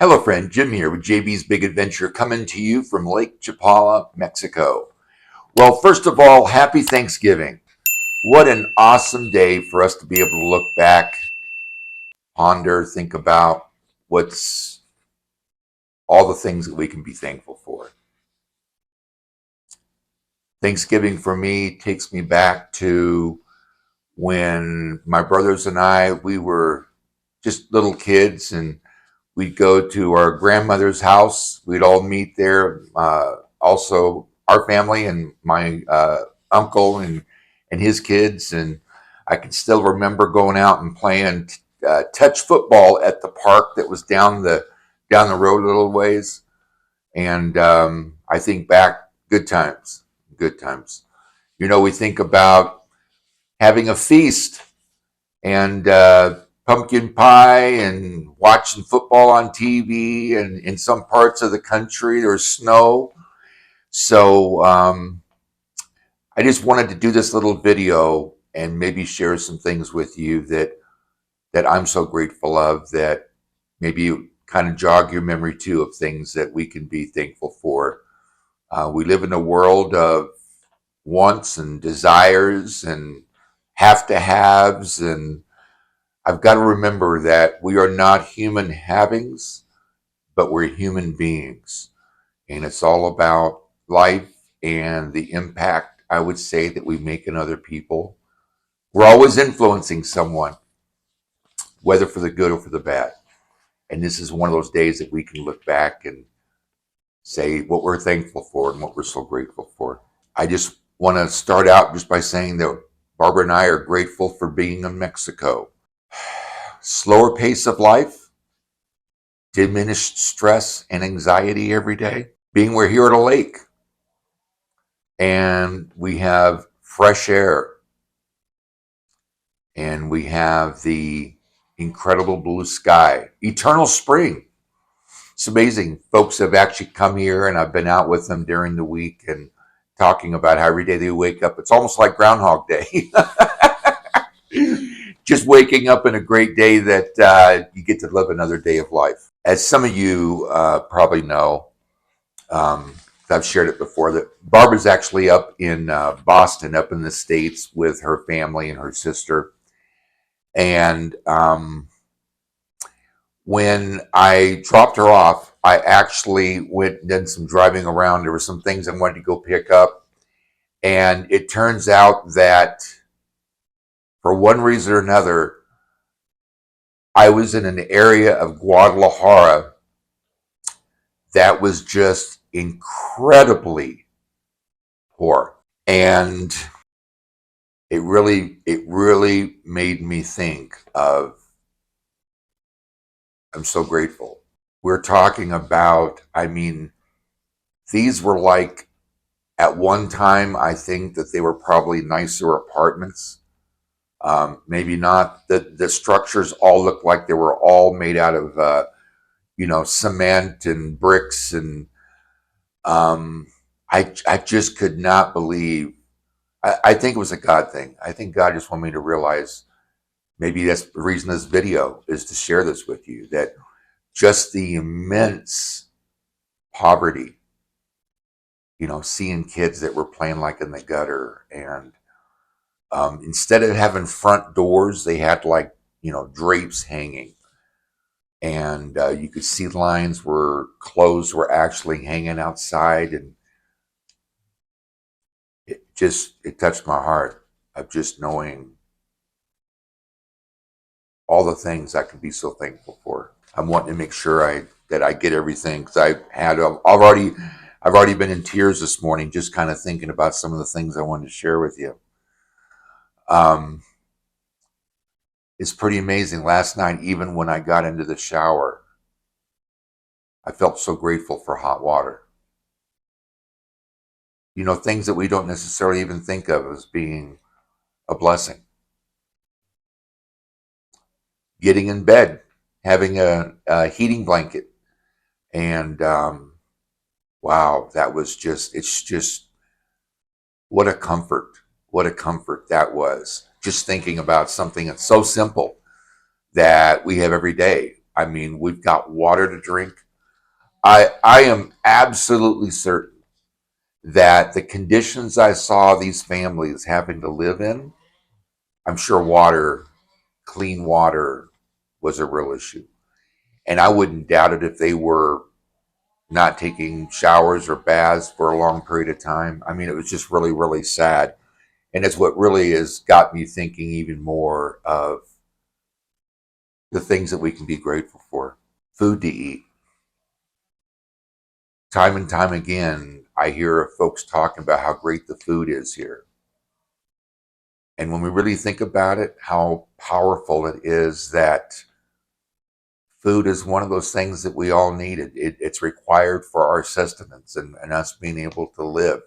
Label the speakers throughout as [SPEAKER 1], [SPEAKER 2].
[SPEAKER 1] Hello, friend. Jim here with JB's Big Adventure, coming to you from Lake Chapala, Mexico. Well, first of all, happy Thanksgiving. What an awesome day for us to be able to look back, ponder, think about what's all the things that we can be thankful for. Thanksgiving for me takes me back to when my brothers and we were just little kids, and we'd go to our grandmother's house. We'd all meet there. Also, our family and my uncle and his kids. And I can still remember going out and playing touch football at the park that was down the road a little ways. And I think back, good times, good times. We think about having a feast and pumpkin pie and watching football on TV, and in some parts of the country there's snow. So I just wanted to do this little video and maybe share some things with you that I'm so grateful of, that maybe you kind of jog your memory too of things that we can be thankful for. We live in a world of wants and desires and have to haves, and I've got to remember that we are not human havings, but we're human beings. And it's all about life and the impact, I would say, that we make in other people. We're always influencing someone, whether for the good or for the bad. And this is one of those days that we can look back and say what we're thankful for and what we're so grateful for. I just want to start out just by saying that Barbara and I are grateful for being in Mexico. Slower pace of life, diminished stress and anxiety every day. We're here at a lake, and we have fresh air, and we have the incredible blue sky, eternal spring. It's amazing. Folks have actually come here, and I've been out with them during the week and talking about how every day they wake up, it's almost like Groundhog Day. Just waking up in a great day that you get to live another day of life. As some of you probably know, I've shared it before, that Barbara's actually up in Boston, up in the States, with her family and her sister. And when I dropped her off, I actually went and did some driving around. There were some things I wanted to go pick up. And it turns out that for one reason or another, I was in an area of Guadalajara that was just incredibly poor. And it really made me think of, I'm so grateful. We're talking about, these were like, at one time, I think that they were probably nicer apartments. Maybe not. The structures all looked like they were all made out of, cement and bricks. And I just could not believe. I think it was a God thing. I think God just wanted me to realize, maybe that's the reason this video is to share this with you, that just the immense poverty, seeing kids that were playing like in the gutter, and instead of having front doors, they had drapes hanging, and you could see lines where clothes were actually hanging outside, and it touched my heart of just knowing all the things I could be so thankful for. I'm wanting to make sure that I get everything, because I've already been in tears this morning just kind of thinking about some of the things I wanted to share with you. It's pretty amazing. Last night, even when I got into the shower, I felt so grateful for hot water. Things that we don't necessarily even think of as being a blessing. Getting in bed, having a heating blanket, and wow, it's just, what a comfort that was. Just thinking about something that's so simple that we have every day. I mean, we've got water to drink. I am absolutely certain that the conditions I saw these families having to live in, I'm sure water, clean water, was a real issue. And I wouldn't doubt it if they were not taking showers or baths for a long period of time. I mean, it was just really, really sad. And it's what really has got me thinking even more of the things that we can be grateful for. Food to eat. Time and time again, I hear folks talking about how great the food is here. And when we really think about it, how powerful it is that food is one of those things that we all need. It's required for our sustenance and us being able to live.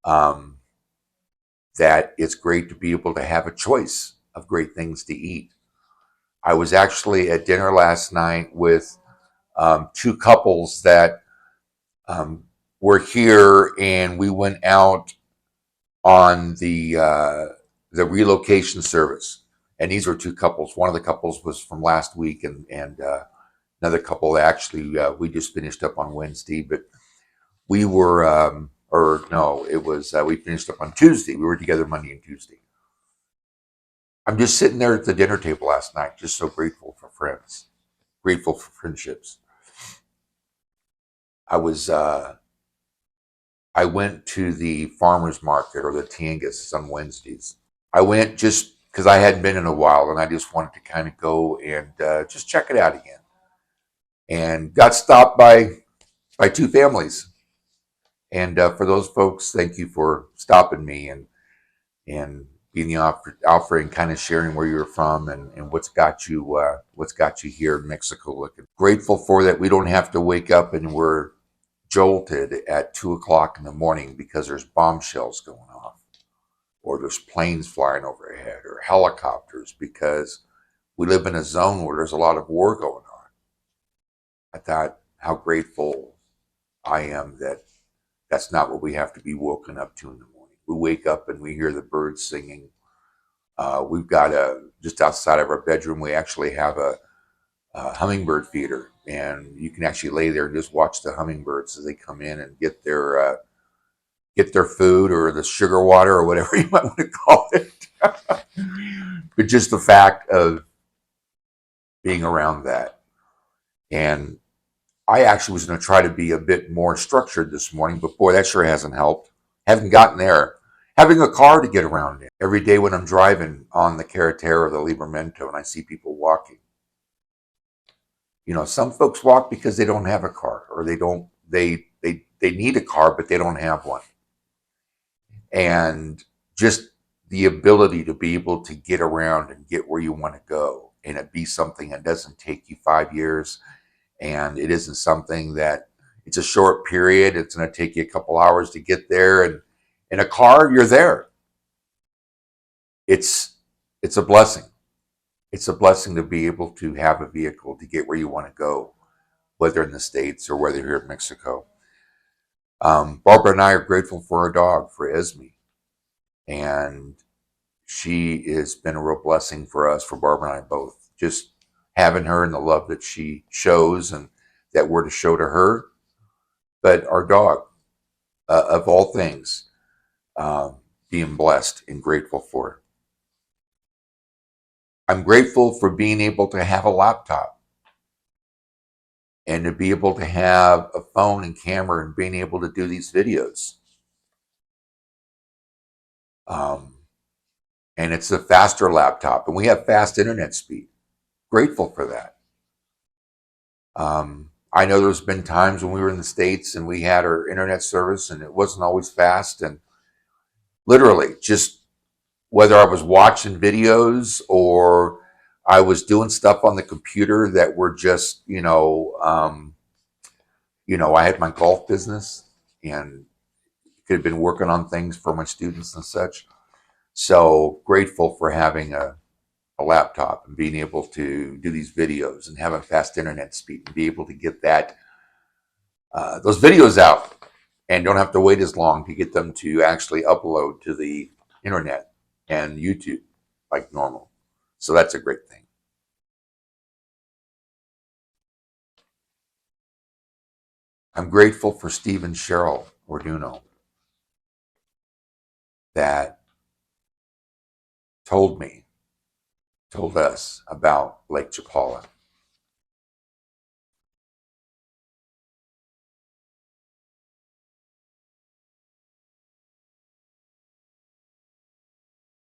[SPEAKER 1] Um, that it's great to be able to have a choice of great things to eat. I was actually at dinner last night with two couples that um, were here, and we went out on the relocation service. And these were two couples. One of the couples was from last week, and another couple actually we just finished up on Wednesday, but we were or no, it was we finished up on Tuesday. We were together Monday and Tuesday. I'm just sitting there at the dinner table last night, just so grateful for friends, grateful for friendships. I was I went to the farmers market or the Tianguis on Wednesdays. I went just because I hadn't been in a while, and I just wanted to kind of go and just check it out again. And got stopped by two families. And for those folks, thank you for stopping me and being the offering, kind of sharing where you're from and what's got you here in Mexico. Looking grateful for that. We don't have to wake up and we're jolted at 2 o'clock in the morning because there's bombshells going off, or there's planes flying overhead, or helicopters, because we live in a zone where there's a lot of war going on. I thought how grateful I am that that's not what we have to be woken up to in the morning. We wake up and we hear the birds singing. We've got just outside of our bedroom, we actually have a hummingbird feeder, and you can actually lay there and just watch the hummingbirds as they come in and get their food or the sugar water or whatever you might want to call it. But just the fact of being around that. And I actually was going to try to be a bit more structured this morning, but boy, that sure hasn't helped. Haven't gotten there. Having a car to get around in. Every day when I'm driving on the Carretera or the Libramento and I see people walking. You know, some folks walk because they don't have a car, or they need a car, but they don't have one. And just the ability to be able to get around and get where you want to go, and it be something that doesn't take you 5 years, and it isn't something that it's a short period. It's going to take you a couple hours to get there, and in a car, you're there. It's a blessing. It's a blessing to be able to have a vehicle to get where you want to go, whether in the States or whether here in Mexico. Barbara and I are grateful for our dog, for Esme, and she has been a real blessing for us, for Barbara and I both. Just having her and the love that she shows and that we're to show to her. But our dog, of all things, being blessed and grateful for it. I'm grateful for being able to have a laptop and to be able to have a phone and camera and being able to do these videos. And it's a faster laptop, and we have fast internet speed. Grateful for that. I know there's been times when we were in the States and we had our internet service and it wasn't always fast, and literally just whether I was watching videos or I was doing stuff on the computer that were just, I had my golf business and could have been working on things for my students and such. So grateful for having a laptop and being able to do these videos and having fast internet speed and be able to get those videos out and don't have to wait as long to get them to actually upload to the internet and YouTube like normal. So that's a great thing. I'm grateful for Steve and Cheryl Orduno that told us about Lake Chapala.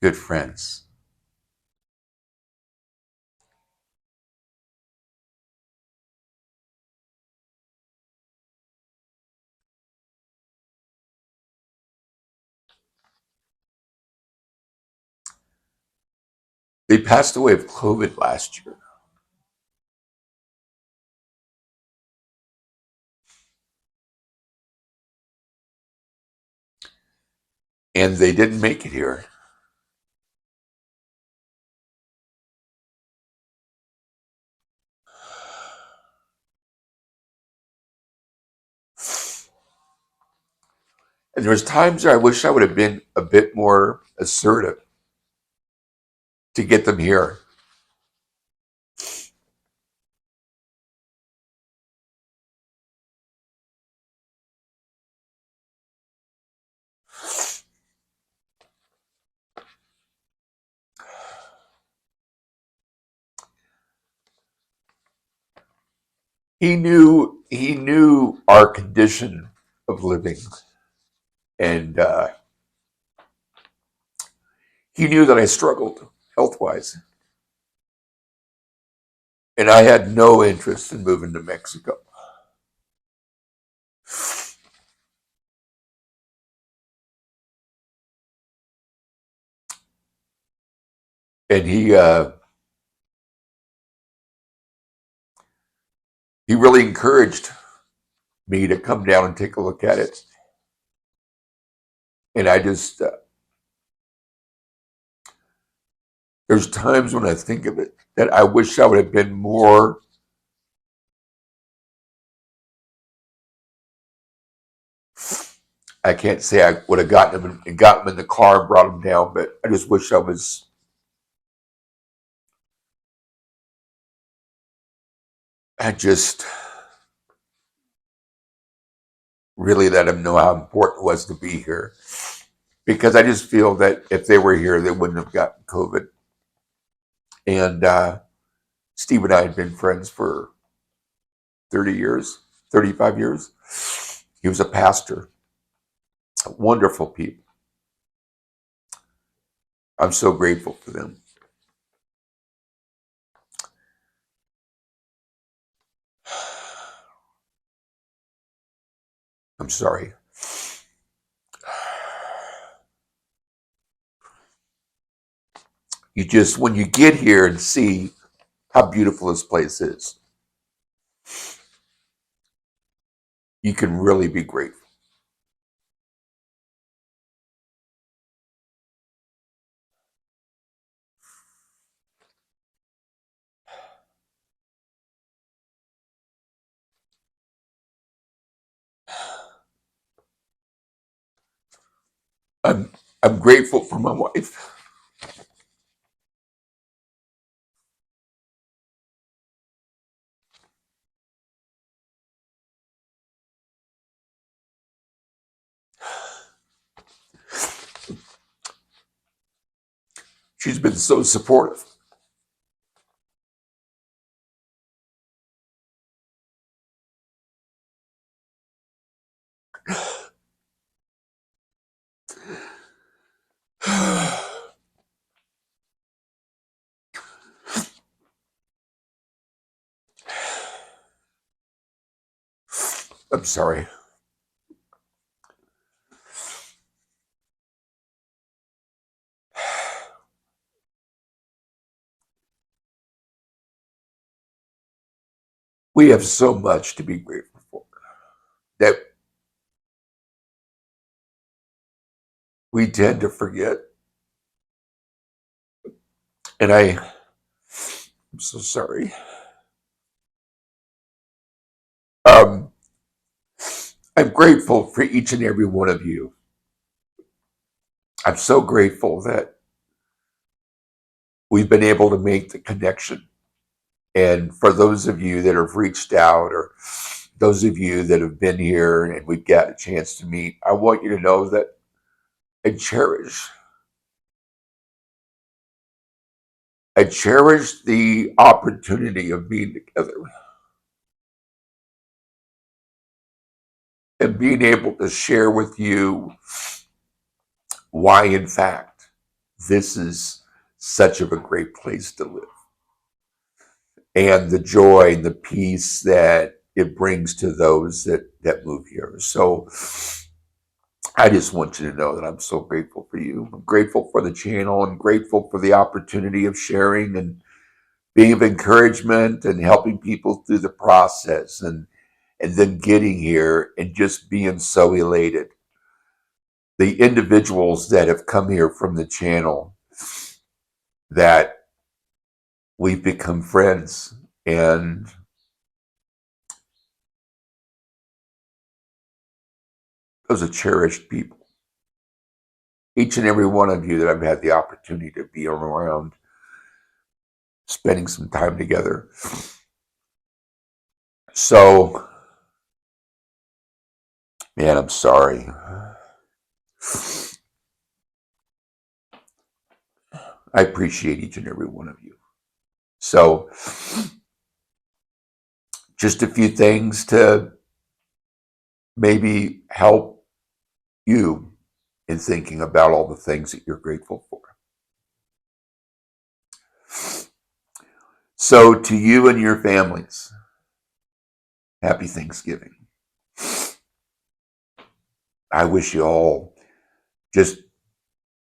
[SPEAKER 1] Good friends. They passed away of COVID last year. And they didn't make it here. And there was times where I wish I would have been a bit more assertive to get them here. He knew our condition of living, and he knew that I struggled health wise, and I had no interest in moving to Mexico. And he really encouraged me to come down and take a look at it. And I just there's times when I think of it that I wish I would have been more I can't say I would have gotten him and got him in the car and brought him down, but I just wish I just really let him know how important it was to be here. Because I just feel that if they were here, they wouldn't have gotten COVID. And Steve and I had been friends for 30 years, 35 years. He was a pastor. Wonderful people. I'm so grateful for them. I'm sorry. When you get here and see how beautiful this place is, you can really be grateful. I'm I'm grateful for my wife. She's been so supportive. I'm sorry. We have so much to be grateful for that we tend to forget. And I'm so sorry. Um, I'm grateful for each and every one of you. I'm so grateful that we've been able to make the connection. And for those of you that have reached out or those of you that have been here and we've got a chance to meet, I want you to know that I cherish the opportunity of being together and being able to share with you why, in fact, this is such of a great place to live, and the joy and the peace that it brings to those that move here. So I just want you to know that I'm so grateful for you. I'm grateful for the channel and grateful for the opportunity of sharing and being of encouragement and helping people through the process, and then getting here and just being so elated. The individuals that have come here from the channel, that we've become friends, and those are cherished people. Each and every one of you that I've had the opportunity to be around, spending some time together. So, man, I'm sorry. I appreciate each and every one of you. So, just a few things to maybe help you in thinking about all the things that you're grateful for. So, to you and your families, happy Thanksgiving. I wish you all just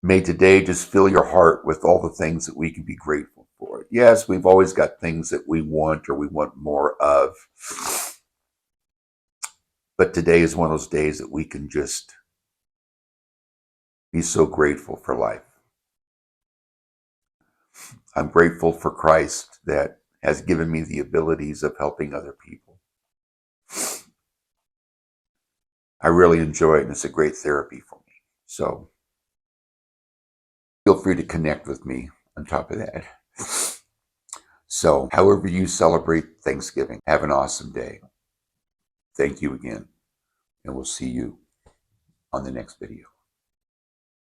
[SPEAKER 1] may today just fill your heart with all the things that we can be grateful for. Yes, we've always got things that we want or we want more of. But today is one of those days that we can just be so grateful for life. I'm grateful for Christ that has given me the abilities of helping other people. I really enjoy it, and it's a great therapy for me. So feel free to connect with me on top of that. So however you celebrate Thanksgiving, have an awesome day. Thank you again, and we'll see you on the next video.